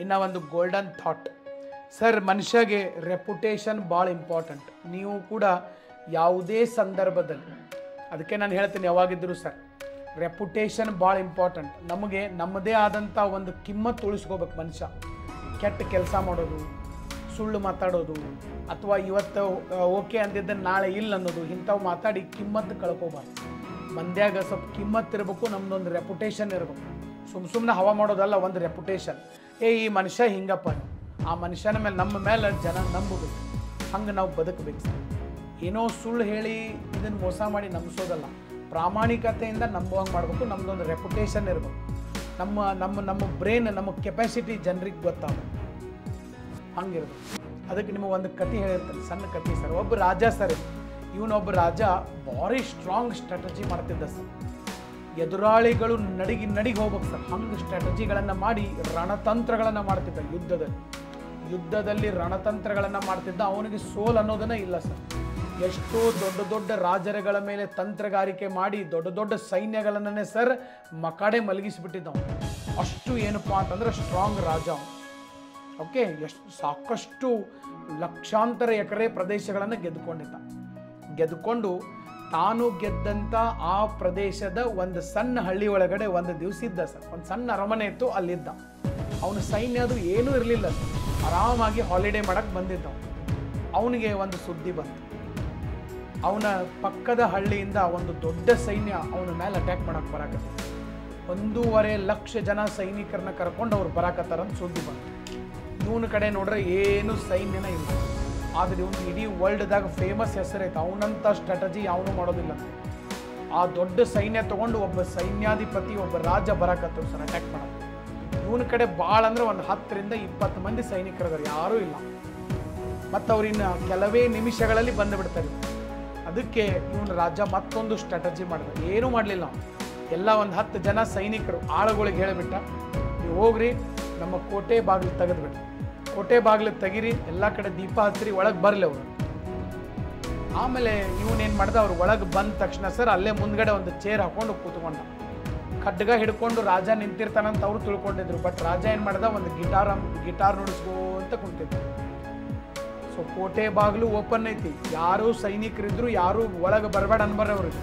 ಇನ್ನು ಒಂದು golden thought sir, ಮನುಷ್ಯಗೆ reputation ಭಾಳ ಇಂಪಾರ್ಟೆಂಟ್. ನೀವು ಕೂಡ ಯಾವುದೇ ಸಂದರ್ಭದಲ್ಲಿ, ಅದಕ್ಕೆ ನಾನು ಹೇಳ್ತೀನಿ ಯಾವಾಗಿದ್ದರೂ ಸರ್, ರೆಪ್ಯುಟೇಷನ್ ಭಾಳ ಇಂಪಾರ್ಟೆಂಟ್. ನಮಗೆ ನಮ್ಮದೇ ಆದಂಥ ಒಂದು ಕಿಮ್ಮತ್ತು ಉಳಿಸ್ಕೋಬೇಕು. ಮನುಷ್ಯ ಕೆಟ್ಟ ಕೆಲಸ ಮಾಡೋದು, ಸುಳ್ಳು ಮಾತಾಡೋದು, ಅಥವಾ ಇವತ್ತು ಓಕೆ ಅಂದಿದ್ದನ್ನು ನಾಳೆ ಇಲ್ಲ ಅನ್ನೋದು, ಇಂಥವು ಮಾತಾಡಿ ಕಿಮ್ಮತ್ತು ಕಳ್ಕೋಬಾರ್ದು. ಮಂದ್ಯಾಗ ಸ್ವಲ್ಪ ಕಿಮ್ಮತ್ತು ಇರಬೇಕು, ನಮ್ಮದೊಂದು ರೆಪ್ಯುಟೇಷನ್ ಇರಬೇಕು. ಸುಮ್ಮನೆ ಹವಾ ಮಾಡೋದಲ್ಲ, ಒಂದು ರೆಪ್ಯುಟೇಷನ್. ಈ ಮನುಷ್ಯ ಹಿಂಗಪ್ಪ, ಆ ಮನುಷ್ಯನ ಮೇಲೆ ನಮ್ಮ ಮೇಲೆ ಜನ ನಂಬಬೇಕು. ಹಂಗೆ ನಾವು ಬದುಕಬೇಕು ಸರ್. ಏನೋ ಸುಳ್ಳು ಹೇಳಿ ಇದನ್ನು ಮೋಸ ಮಾಡಿ ನಂಬಿಸೋದಲ್ಲ, ಪ್ರಾಮಾಣಿಕತೆಯಿಂದ ನಂಬುವಂಗೆ ಮಾಡಬೇಕು. ನಮ್ಮದೊಂದು ರೆಪ್ಯುಟೇಷನ್ ಇರಬೇಕು. ನಮ್ಮ ನಮ್ಮ ನಮ್ಮ ಬ್ರೈನ್, ನಮ್ಮ ಕೆಪಾಸಿಟಿ ಜನರಿಗೆ ಗೊತ್ತಾಗಬೇಕು. ಹಂಗಿರ್ಬೇಕು. ಅದಕ್ಕೆ ನಿಮಗೆ ಒಂದು ಕತೆ ಹೇಳಿರ್ತಾರೆ, ಸಣ್ಣ ಕತೆ ಸರ್. ಒಬ್ಬ ರಾಜ ಸರ್, ಇವನೊಬ್ಬ ರಾಜ ಭಾರಿ ಸ್ಟ್ರಾಂಗ್ ಸ್ಟ್ರಾಟಜಿ ಮಾಡ್ತಿದ್ದ ಸರ್. ಎದುರಾಳಿಗಳು ನಡಿಗೆ ಹೋಗ್ಬೇಕು ಸರ್, ಹಂಗೆ ಸ್ಟ್ರಾಟಜಿಗಳನ್ನು ಮಾಡಿ ರಣತಂತ್ರಗಳನ್ನು ಮಾಡ್ತಿದ್ದ. ಯುದ್ಧದಲ್ಲಿ ರಣತಂತ್ರಗಳನ್ನು ಮಾಡ್ತಿದ್ದ. ಅವನಿಗೆ ಸೋಲ್ ಅನ್ನೋದನ್ನ ಇಲ್ಲ ಸರ್. ಎಷ್ಟೋ ದೊಡ್ಡ ದೊಡ್ಡ ರಾಜರುಗಳ ಮೇಲೆ ತಂತ್ರಗಾರಿಕೆ ಮಾಡಿ ದೊಡ್ಡ ದೊಡ್ಡ ಸೈನ್ಯಗಳನ್ನೇ ಸರ್ ಮಕಾಡೆ ಮಲಗಿಸಿಬಿಟ್ಟಿದ್ದ. ಅಷ್ಟು ಏನಪ್ಪ ಅಂತಂದ್ರೆ ಸ್ಟ್ರಾಂಗ್ ರಾಜ. ಓಕೆ, ಸಾಕಷ್ಟು ಲಕ್ಷಾಂತರ ಎಕರೆ ಪ್ರದೇಶಗಳನ್ನು ಗೆದ್ದುಕೊಂಡು ತಾನು ಗೆದ್ದಂಥ ಆ ಪ್ರದೇಶದ ಒಂದು ಸಣ್ಣ ಹಳ್ಳಿ ಒಳಗಡೆ ಒಂದು ದಿವಸ ಇದ್ದ ಸರ್. ಒಂದು ಸಣ್ಣ ಅರಮನೆ ಇತ್ತು, ಅಲ್ಲಿದ್ದ. ಅವನ ಸೈನ್ಯ ಅದು ಏನೂ ಇರಲಿಲ್ಲ ಸರ್. ಆರಾಮಾಗಿ ಹಾಲಿಡೇ ಮಾಡಕ್ಕೆ ಬಂದಿದ್ದ. ಅವನಿಗೆ ಒಂದು ಸುದ್ದಿ ಬಂತು. ಅವನ ಪಕ್ಕದ ಹಳ್ಳಿಯಿಂದ ಒಂದು ದೊಡ್ಡ ಸೈನ್ಯ ಅವನ ಮೇಲೆ ಅಟ್ಯಾಕ್ ಮಾಡಕ್ಕೆ ಬರಾಕತ್ತ. 1.5 ಲಕ್ಷ ಜನ ಸೈನಿಕರನ್ನ ಕರ್ಕೊಂಡು ಅವ್ರು ಬರಾಕತ್ತಾರಂತ ಸುದ್ದಿ ಬಂತು. ಇವನ ಕಡೆ ನೋಡ್ರೆ ಏನು ಸೈನ್ಯನ ಇಲ್ಲ. ಆದರೆ ಇವನು ಇಡೀ ವರ್ಲ್ಡ್ದಾಗ ಫೇಮಸ್ ಹೆಸರೈತೆ. ಅವನಂಥ ಸ್ಟ್ರಾಟಜಿ ಯಾವನು ಮಾಡೋದಿಲ್ಲ. ಆ ದೊಡ್ಡ ಸೈನ್ಯ ತಗೊಂಡು ಒಬ್ಬ ಸೈನ್ಯಾಧಿಪತಿ, ಒಬ್ಬ ರಾಜ ಬರಾಕತ್ತರು ಸರ್ ಅಟ್ಯಾಕ್ ಮಾಡೋದು. ಇವನ ಕಡೆ ಭಾಳ ಅಂದ್ರೆ ಒಂದು 10 ರಿಂದ 20 ಮಂದಿ ಸೈನಿಕರಿದ್ದಾರೆ, ಯಾರೂ ಇಲ್ಲ. ಮತ್ತು ಅವ್ರಿನ್ನ ಕೆಲವೇ ನಿಮಿಷಗಳಲ್ಲಿ ಬಂದು ಬಿಡ್ತಾರೆ. ಅದಕ್ಕೆ ಇವನು ರಾಜ ಮತ್ತೊಂದು ಸ್ಟ್ರಾಟಜಿ ಮಾಡಿದ. ಏನೂ ಮಾಡಲಿಲ್ಲ. ಎಲ್ಲ ಒಂದು 10 ಜನ ಸೈನಿಕರು ಆಳುಗಳಿಗೆ ಹೇಳಿಬಿಟ್ಟ, ನೀವು ಹೋಗ್ರಿ, ನಮ್ಮ ಕೋಟೆ ಬಾಗಿಲು ತೆಗೆದ್ಬಿಟ್ಟು, ಕೋಟೆ ಬಾಗಿಲು ತೆಗಿರಿ, ಎಲ್ಲ ಕಡೆ ದೀಪ ಹಚ್ಚಿರಿ, ಒಳಗೆ ಬರಲಿ ಅವರು. ಆಮೇಲೆ ಇವನೇನು ಮಾಡ್ದ, ಅವ್ರು ಒಳಗೆ ಬಂದ ತಕ್ಷಣ ಸರ್ ಅಲ್ಲೇ ಮುಂದ್ಗಡೆ ಒಂದು ಚೇರ್ ಹಾಕೊಂಡು ಕೂತ್ಕೊಂಡ. ಖಡ್ಗ ಹಿಡ್ಕೊಂಡು ರಾಜ ನಿಂತಿರ್ತಾನಂತ ಅವರು ತಿಳ್ಕೊಂಡಿದ್ರು. ಬಟ್ ರಾಜ ಏನು ಮಾಡ್ದ, ಒಂದು ಗಿಟಾರ್ ನುಡಿಸ್ಕೋ ಅಂತ ಕುಂತಿದ್ರು. ಸೊ ಕೋಟೆ ಬಾಗಿಲು ಓಪನ್ ಐತಿ, ಯಾರು ಸೈನಿಕರಿದ್ರು ಯಾರು ಒಳಗೆ ಬರಬೇಡ ಅನ್ಬರ್ರಿ, ಅವ್ರಿಗೆ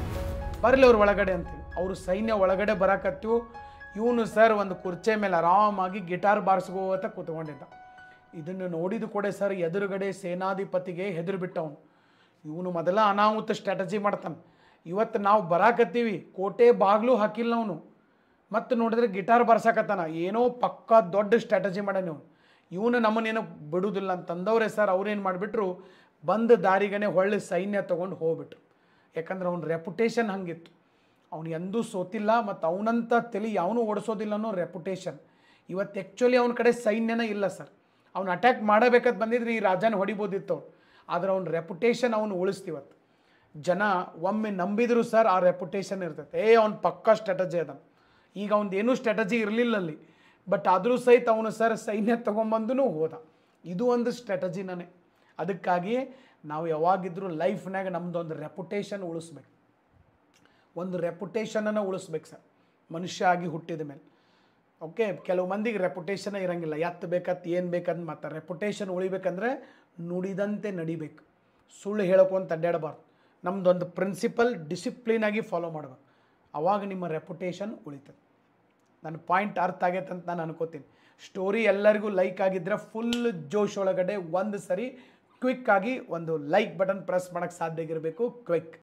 ಬರಲಿ ಅವ್ರು ಒಳಗಡೆ ಅಂತೀವಿ. ಅವರು ಸೈನ್ಯ ಒಳಗಡೆ ಬರಾಕತ್ತು. ಇವನು ಸರ್ ಒಂದು ಕುರ್ಚೆ ಮೇಲೆ ಆರಾಮಾಗಿ ಗಿಟಾರ್ ಬಾರಿಸ್ಕೋ ಅಂತ ಕೂತ್ಕೊಂಡಿದ್ದ. ಇದನ್ನು ನೋಡಿದ ಕೂಡ ಸರ್ ಎದುರುಗಡೆ ಸೇನಾಧಿಪತಿಗೆ ಹೆದರು ಬಿಟ್ಟವನು. ಇವನು ಮೊದಲ ಅನಾಹುತ ಸ್ಟ್ರಾಟಜಿ ಮಾಡ್ತಾನೆ. ಇವತ್ತು ನಾವು ಬರಾಕತ್ತೀವಿ, ಕೋಟೆ ಬಾಗಿಲು ಹಾಕಿಲ್ಲ ಅವನು, ಮತ್ತು ನೋಡಿದ್ರೆ ಗಿಟಾರ್ ಬಾರ್ಸಾಕತ್ತಾನ. ಏನೋ ಪಕ್ಕ ದೊಡ್ಡ ಸ್ಟ್ರಾಟಜಿ ಮಾಡ್ಯಾನ ಇವನು. ಇವನು ನಮ್ಮನ್ನೇನೋ ಬಿಡುವುದಿಲ್ಲ ಅಂತಂದವ್ರೆ ಸರ್. ಅವ್ರೇನು ಮಾಡಿಬಿಟ್ರು, ಬಂದ ದಾರಿಗನೆ ಹೊಳ್ಳಿ ಸೈನ್ಯ ತೊಗೊಂಡು ಹೋಗ್ಬಿಟ್ರು. ಯಾಕಂದ್ರೆ ಅವ್ನ ರೆಪ್ಯುಟೇಷನ್ ಹಂಗಿತ್ತು. ಅವ್ನು ಎಂದೂ ಸೋತಿಲ್ಲ, ಮತ್ತು ಅವನಂತ ತಲೆ ಯಾವನು ಓಡಿಸೋದಿಲ್ಲ ಅನ್ನೋ ರೆಪ್ಯುಟೇಷನ್. ಇವತ್ತು ಆ್ಯಕ್ಚುಲಿ ಅವನ ಕಡೆ ಸೈನ್ಯನೇ ಇಲ್ಲ ಸರ್. ಅವ್ನು ಅಟ್ಯಾಕ್ ಮಾಡಬೇಕಂತ ಬಂದಿದ್ರೆ ಈ ರಾಜನ ಹೊಡಿಬೋದಿತ್ತು ಅವ್ನು. ಆದರೆ ಅವ್ನ ರೆಪ್ಯುಟೇಷನ್ ಅವನು ಉಳಿಸ್ತಿವತ್ತು. ಜನ ಒಮ್ಮೆ ನಂಬಿದ್ರು ಸರ್, ಆ ರೆಪ್ಯುಟೇಷನ್ ಇರ್ತೈತೆ. ಅವ್ನು ಪಕ್ಕಾ ಸ್ಟ್ರಾಟಜಿ ಅದ. ಈಗ ಅವ್ನದ್ದು ಏನೂ ಸ್ಟ್ರಾಟಜಿ ಇರಲಿಲ್ಲ ಅಲ್ಲಿ, ಬಟ್ ಆದರೂ ಸಹಿತ ಅವನು ಸರ್ ಸೈನ್ಯ ತೊಗೊಂಬಂದು ಹೋದ. ಇದು ಒಂದು ಸ್ಟ್ರಾಟಜಿನೇ. ಅದಕ್ಕಾಗಿಯೇ ನಾವು ಯಾವಾಗಿದ್ರೂ ಲೈಫ್ನಾಗ ನಮ್ಮದೊಂದು ರೆಪ್ಯುಟೇಷನ್ ಉಳಿಸ್ಬೇಕು. ಒಂದು ರೆಪ್ಯುಟೇಷನನ್ನು ಉಳಿಸ್ಬೇಕು ಸರ್, ಮನುಷ್ಯ ಆಗಿ ಹುಟ್ಟಿದ ಮೇಲೆ. ಓಕೆ, ಕೆಲವು ಮಂದಿಗೆ ರೆಪ್ಯುಟೇಷನ್ ಇರೋಂಗಿಲ್ಲ. ಎತ್ತು ಬೇಕತ್ತು ಏನು ಬೇಕಂತ ಮಾತ್ರ. ರೆಪ್ಯುಟೇಷನ್ ಉಳಿಬೇಕಂದ್ರೆ ನುಡಿದಂತೆ ನಡಿಬೇಕು, ಸುಳ್ಳು ಹೇಳೋಕೊಂತ ಅಡ್ಡಾಡಬಾರ್ದು. ನಮ್ಮದೊಂದು ಪ್ರಿನ್ಸಿಪಲ್ ಡಿಸಿಪ್ಲಿನಾಗಿ ಫಾಲೋ ಮಾಡಬೇಕು. ಆವಾಗ ನಿಮ್ಮ ರೆಪ್ಯುಟೇಷನ್ ಉಳಿತದೆ. ನನ್ನ ಪಾಯಿಂಟ್ ಅರ್ಥ ಆಗೈತೆ ಅಂತ ನಾನು ಅನ್ಕೋತೀನಿ. ಸ್ಟೋರಿ ಎಲ್ಲರಿಗೂ ಲೈಕ್ ಆಗಿದ್ದರೆ ಫುಲ್ ಜೋಶ್ ಒಳಗಡೆ ಒಂದು ಸರಿ ಕ್ವಿಕ್ಕಾಗಿ ಒಂದು ಲೈಕ್ ಬಟನ್ ಪ್ರೆಸ್ ಮಾಡೋಕ್ಕೆ ಸಾಧ್ಯ ಆಗಿರಬೇಕು. ಕ್ವಿಕ್